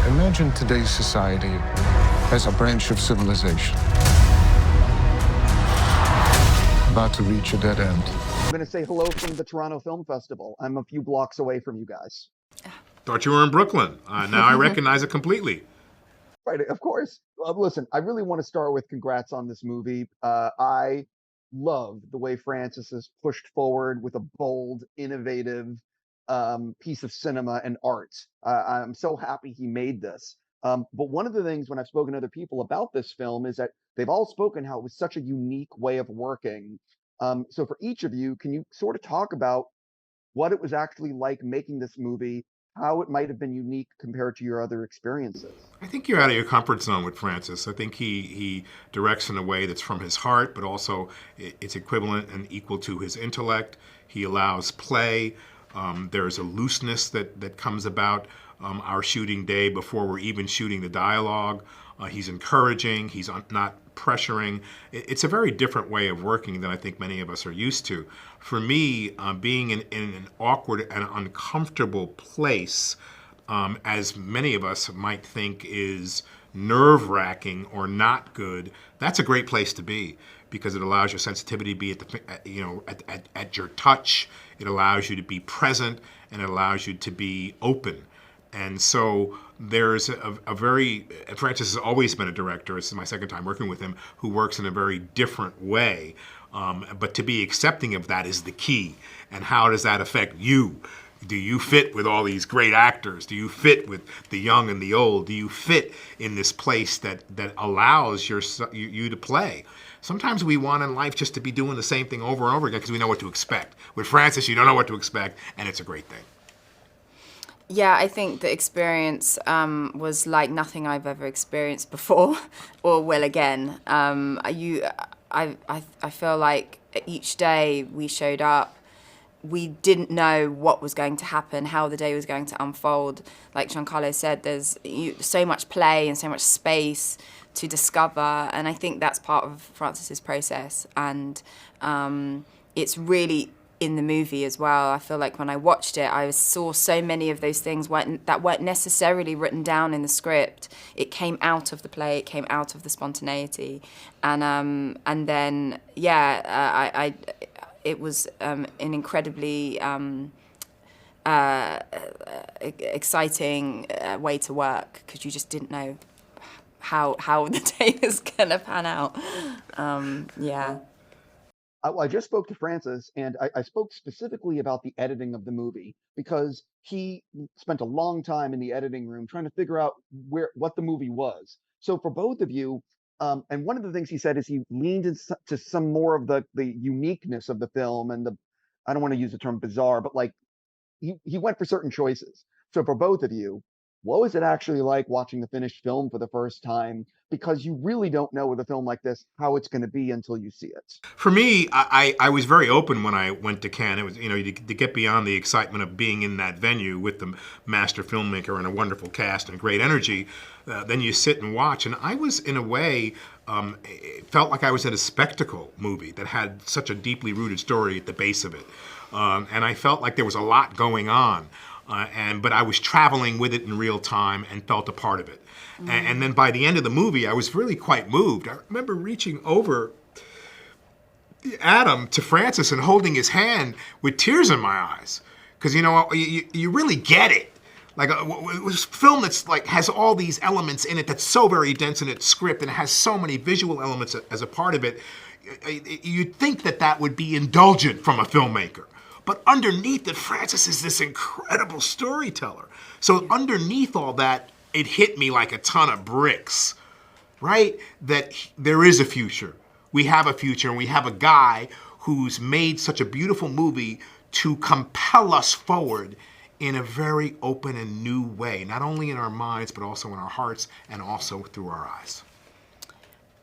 Imagine today's society as a branch of civilization about to reach a dead end. I'm going to say hello from the Toronto Film Festival. I'm a few blocks away from you guys. Thought you were in Brooklyn. Now I recognize it completely. Right, of course. Listen, I really want to start with congrats on this movie. I love the way Francis has pushed forward with a bold, innovative piece of cinema and art. I'm so happy he made this. But one of the things when I've spoken to other people about this film is that they've all spoken how it was such a unique way of working. So for each of you, can you sort of talk about what it was actually like making this movie, how it might have been unique compared to your other experiences? I think you're out of your comfort zone with Francis. I think he directs in a way that's from his heart, but also it's equivalent and equal to his intellect. He allows play. There's a looseness that comes about our shooting day before we're even shooting the dialogue. He's encouraging. He's not pressuring. It's a very different way of working than I think many of us are used to. For me, being in an awkward and uncomfortable place, as many of us might think is nerve-wracking or not good, that's a great place to be because it allows your sensitivity to be at your touch. It allows you to be present, and it allows you to be open. And so there's a very, Francis has always been a director, this is my second time working with him, who works in a very different way. But to be accepting of that is the key. And how does that affect you? Do you fit with all these great actors? Do you fit with the young and the old? Do you fit in this place that allows you to play? Sometimes we want in life just to be doing the same thing over and over again because we know what to expect. With Francis, you don't know what to expect, and it's a great thing. Yeah, I think the experience was like nothing I've ever experienced before or will again. I feel like each day we showed up, we didn't know what was going to happen, how the day was going to unfold. Like Giancarlo said, there's so much play and so much space to discover, and I think that's part of Francis's process. And it's really in the movie as well. I feel like when I watched it, I saw so many of those things that weren't necessarily written down in the script. It came out of the play, it came out of the spontaneity, and then it was an incredibly exciting way to work because you just didn't know how the day was gonna pan out. I just spoke to Francis, and I spoke specifically about the editing of the movie because he spent a long time in the editing room trying to figure out what the movie was. So for both of you, and one of the things he said is he leaned into some more of the uniqueness of the film and I don't want to use the term bizarre, but like he went for certain choices. So for both of you, what was it actually like watching the finished film for the first time? Because you really don't know with a film like this how it's going to be until you see it. For me, I was very open when I went to Cannes. It was, to get beyond the excitement of being in that venue with the master filmmaker and a wonderful cast and great energy. Then you sit and watch, and I was, in a way, it felt like I was in a spectacle movie that had such a deeply rooted story at the base of it. And I felt like there was a lot going on. But I was traveling with it in real time and felt a part of it. And then by the end of the movie, I was really quite moved. I remember reaching over Adam to Francis and holding his hand with tears in my eyes. Because, you really get it. Like a film that's like has all these elements in it that's so very dense in its script and it has so many visual elements as a part of it. You'd think that would be indulgent from a filmmaker. But underneath it, Francis is this incredible storyteller. So underneath all that, it hit me like a ton of bricks, right? That there is a future. We have a future, and we have a guy who's made such a beautiful movie to compel us forward in a very open and new way, not only in our minds, but also in our hearts and also through our eyes.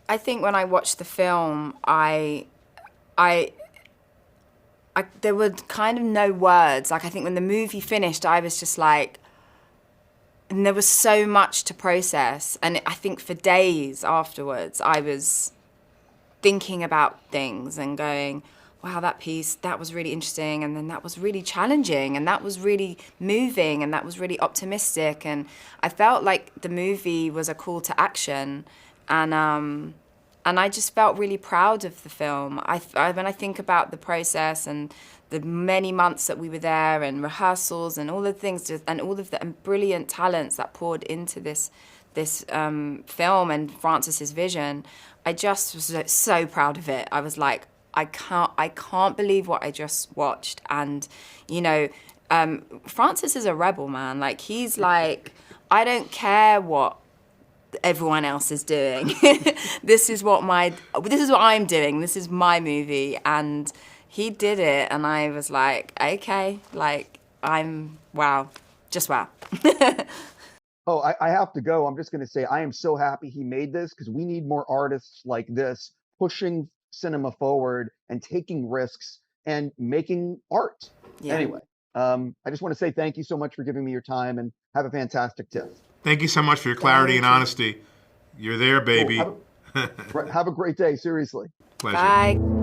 I think when I watched the film, there were kind of no words. Like, I think when the movie finished, I was just like, and there was so much to process. And I think for days afterwards, I was thinking about things and going, wow, that piece, that was really interesting, and then that was really challenging, and that was really moving, and that was really optimistic, and I felt like the movie was a call to action, and I just felt really proud of the film. When I think about the process and the many months that we were there and rehearsals and all the things, and all of the brilliant talents that poured into this film and Francis's vision, I just was so proud of it. I was like, I can't believe what I just watched. And, you know, Francis is a rebel, man. Like, he's like, I don't care what everyone else is doing. This is what I'm doing. This is my movie. And he did it. And I was like, okay, like, wow, just wow. Oh, I have to go. I'm just going to say I am so happy he made this, because we need more artists like this pushing cinema forward and taking risks and making art. Yeah. Anyway, I just want to say thank you so much for giving me your time, and have a fantastic TIFF. Thank you so much for your clarity and honesty. You're there, baby. Have a great day, seriously. Pleasure. Bye.